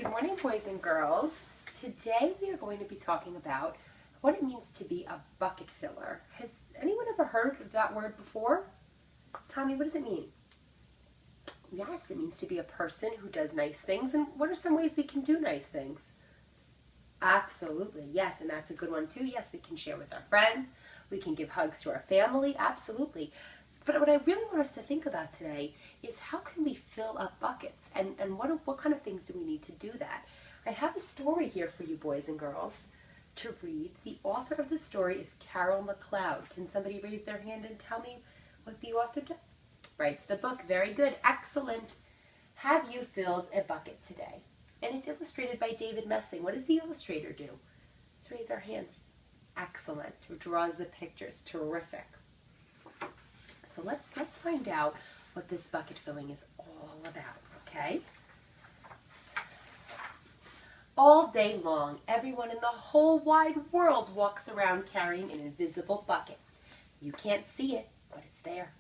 Good morning, boys and girls. Today we are going to be talking about what it means to be a bucket filler. Has anyone ever heard of that word before? Tommy, what does it mean? Yes, it means to be a person who does nice things. And what are some ways we can do nice things? Absolutely, yes, and that's a good one too. Yes, we can share with our friends. We can give hugs to our family. Absolutely. But what I really want us to think about today is how can we fill up buckets and what kind of things do we need to do that? I have a story here for you boys and girls to read. The author of the story is Carol McLeod. Can somebody raise their hand and tell me what the author writes the book? Very good. Excellent. Have you filled a bucket today? And it's illustrated by David Messing. What does the illustrator do? Let's raise our hands. Excellent. Who draws the pictures? Terrific. So let's find out what this bucket filling is all about, okay? All day long, everyone in the whole wide world walks around carrying an invisible bucket. You can't see it, but it's there.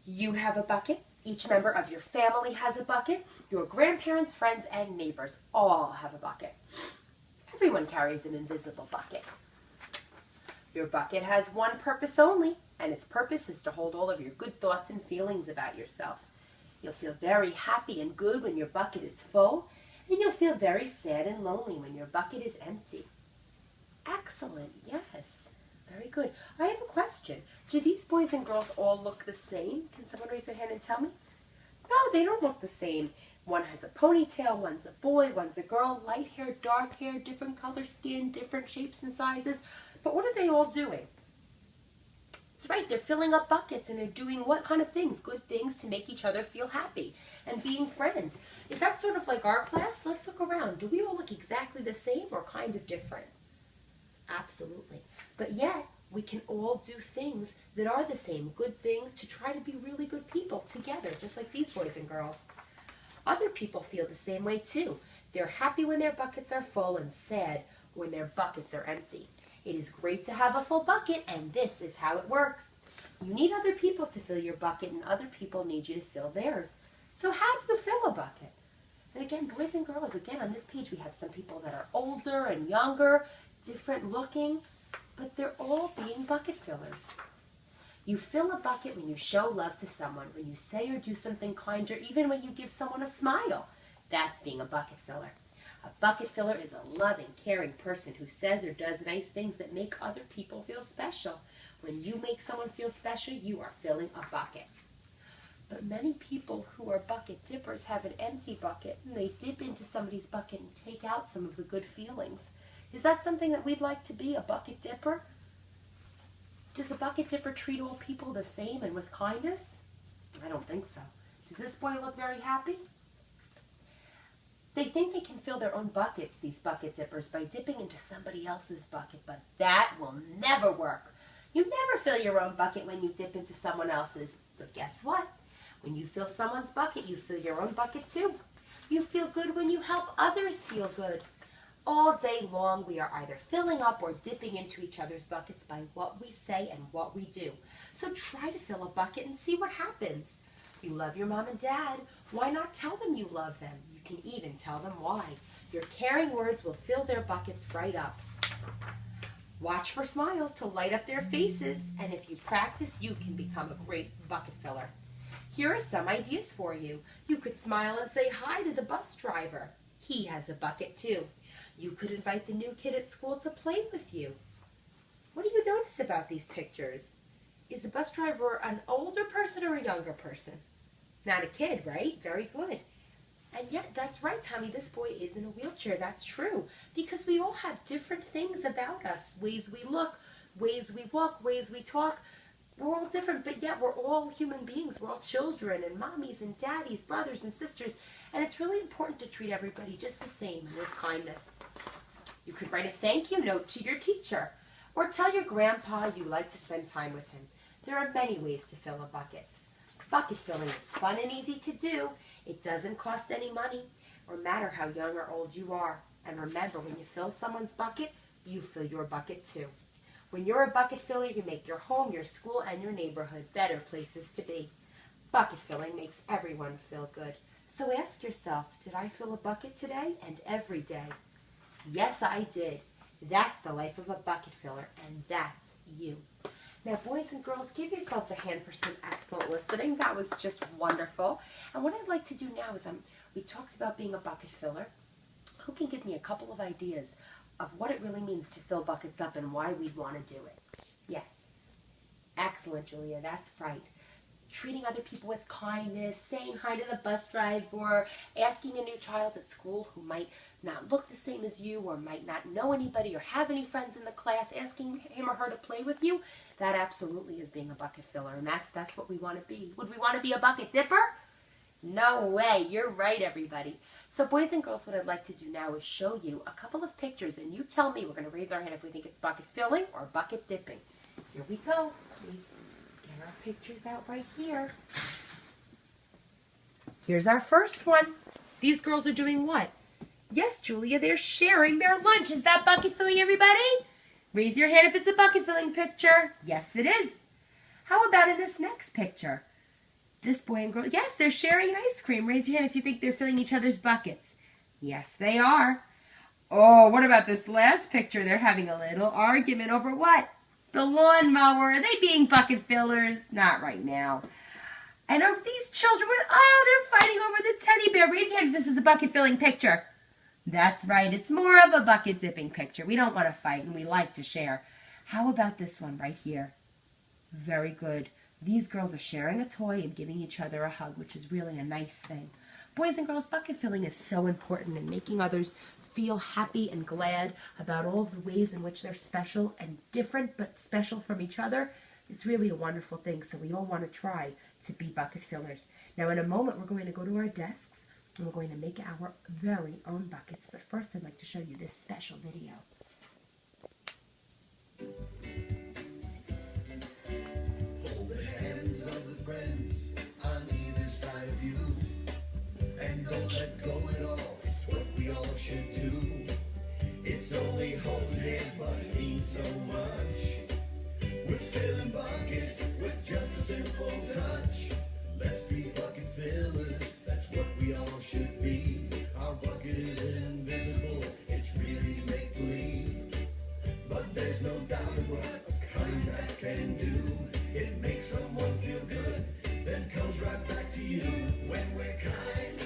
You have a bucket. Each member of your family has a bucket. Your grandparents, friends, and neighbors all have a bucket. Everyone carries an invisible bucket. Your bucket has one purpose only, and its purpose is to hold all of your good thoughts and feelings about yourself. You'll feel very happy and good when your bucket is full, and you'll feel very sad and lonely when your bucket is empty. Excellent, yes. Very good. I have a question. Do these boys and girls all look the same? Can someone raise their hand and tell me? No, they don't look the same. One has a ponytail, one's a boy, one's a girl, light hair, dark hair, different color skin, different shapes and sizes. But what are they all doing? That's right, they're filling up buckets and they're doing what kind of things? Good things to make each other feel happy and being friends. Is that sort of like our class? Let's look around. Do we all look exactly the same or kind of different? Absolutely. But yet, we can all do things that are the same, good things to try to be really good people together, just like these boys and girls. Other people feel the same way too. They're happy when their buckets are full and sad when their buckets are empty. It is great to have a full bucket, and this is how it works. You need other people to fill your bucket, and other people need you to fill theirs. So how do you fill a bucket? And again, boys and girls, again, on this page we have some people that are older and younger, different looking, but they're all being bucket fillers. You fill a bucket when you show love to someone, when you say or do something kind, or even when you give someone a smile. That's being a bucket filler. A bucket filler is a loving, caring person who says or does nice things that make other people feel special. When you make someone feel special, you are filling a bucket. But many people who are bucket dippers have an empty bucket, and they dip into somebody's bucket and take out some of the good feelings. Is that something that we'd like to be, a bucket dipper? Does a bucket dipper treat all people the same and with kindness? I don't think so. Does this boy look very happy? They think they can fill their own buckets, these bucket dippers, by dipping into somebody else's bucket, but that will never work. You never fill your own bucket when you dip into someone else's. But guess what? When you fill someone's bucket, you fill your own bucket too. You feel good when you help others feel good. All day long, we are either filling up or dipping into each other's buckets by what we say and what we do. So try to fill a bucket and see what happens. You love your mom and dad. Why not tell them you love them? You can even tell them why. Your caring words will fill their buckets right up. Watch for smiles to light up their faces, and if you practice, you can become a great bucket filler. Here are some ideas for you. You could smile and say hi to the bus driver. He has a bucket too. You could invite the new kid at school to play with you. What do you notice about these pictures? Is the bus driver an older person or a younger person? Not a kid, right? Very good. And yet, that's right, Tommy, this boy is in a wheelchair. That's true, because we all have different things about us, ways we look, ways we walk, ways we talk. We're all different, but yet we're all human beings. We're all children and mommies and daddies, brothers and sisters, and it's really important to treat everybody just the same with kindness. You could write a thank you note to your teacher, or tell your grandpa you like to spend time with him. There are many ways to fill a bucket. Bucket filling is fun and easy to do. It doesn't cost any money, or matter how young or old you are. And remember, when you fill someone's bucket, you fill your bucket too. When you're a bucket filler, you make your home, your school, and your neighborhood better places to be. Bucket filling makes everyone feel good. So ask yourself, did I fill a bucket today and every day? Yes, I did. That's the life of a bucket filler, and that's you. Now, boys and girls, give yourselves a hand for some excellent listening. That was just wonderful. And what I'd like to do now is we talked about being a bucket filler. Who can give me a couple of ideas of what it really means to fill buckets up and why we'd want to do it? Yes. Excellent, Julia. That's right. Treating other people with kindness, saying hi to the bus driver, asking a new child at school who might not look the same as you or might not know anybody or have any friends in the class, asking him or her to play with you, that absolutely is being a bucket filler, and that's what we want to be. Would we want to be a bucket dipper? No way. You're right, everybody. So boys and girls, what I'd like to do now is show you a couple of pictures, and you tell me, we're going to raise our hand if we think it's bucket filling or bucket dipping. Here we go. Get our pictures out right here. Here's our first one. These girls are doing what? Yes, Julia, they're sharing their lunch. Is that bucket filling, everybody? Raise your hand if it's a bucket filling picture. Yes, it is. How about in this next picture? This boy and girl, yes, they're sharing ice cream. Raise your hand if you think they're filling each other's buckets. Yes, they are. Oh, what about this last picture? They're having a little argument over what? The lawnmower. Are they being bucket fillers? Not right now. And are these children, they're fighting over the teddy bear. Raise your hand if this is a bucket filling picture. That's right. It's more of a bucket dipping picture. We don't want to fight and we like to share. How about this one right here? Very good. These girls are sharing a toy and giving each other a hug, which is really a nice thing. Boys and girls, bucket filling is so important in making others feel happy and glad about all of the ways in which they're special and different but special from each other. It's really a wonderful thing, so we all want to try to be bucket fillers. Now in a moment we're going to go to our desks and we're going to make our very own buckets. But first I'd like to show you this special video. Hold the hands of the friends on either side of you, and don't let go at all. What we all should do. It's only holding hands, but it means so much. We're filling buckets with just a simple touch. Let's be bucket fillers, that's what we all should be. Our bucket is invisible, it's really make-believe. But there's no doubt of what a kind act can do. It makes someone feel good, then comes right back to you. When we're kind,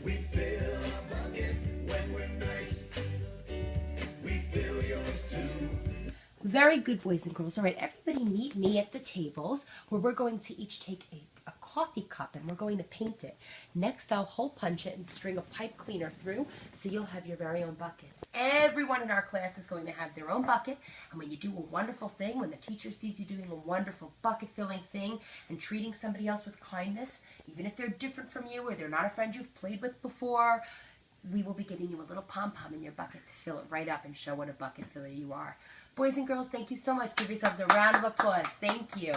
we fill our bucket. When we're nice, we fill yours too. Very good, boys and girls. All right, everybody meet me at the tables where we're going to each take a coffee cup and we're going to paint it. Next, I'll hole punch it and string a pipe cleaner through so you'll have your very own buckets. Everyone in our class is going to have their own bucket, and when you do a wonderful thing, when the teacher sees you doing a wonderful bucket filling thing and treating somebody else with kindness, even if they're different from you or they're not a friend you've played with before, we will be giving you a little pom-pom in your bucket to fill it right up and show what a bucket filler you are. Boys and girls, thank you so much. Give yourselves a round of applause. Thank you.